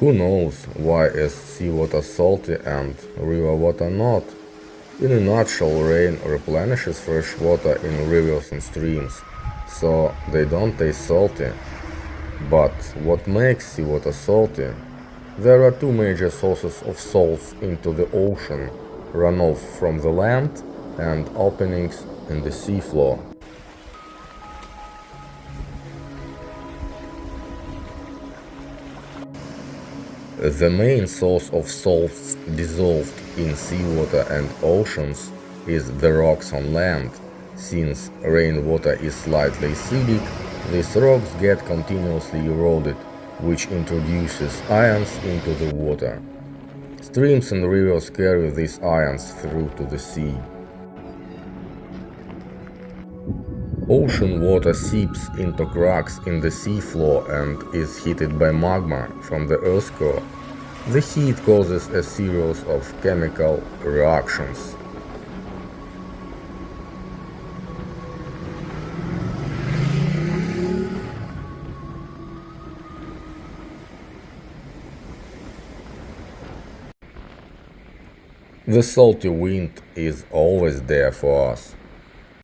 Who knows why is seawater salty and river water not? In a nutshell, rain replenishes fresh water in rivers and streams, so they don't taste salty. But what makes seawater salty? There are two major sources of salts into the ocean: runoff from the land and openings in the seafloor. The main source of salts dissolved in seawater and oceans is the rocks on land. Since rainwater is slightly acidic, these rocks get continuously eroded, which introduces ions into the water. Streams and rivers carry these ions through to the sea. Ocean water seeps into cracks in the seafloor and is heated by magma from the Earth's core. The heat causes a series of chemical reactions. The salty wind is always there for us.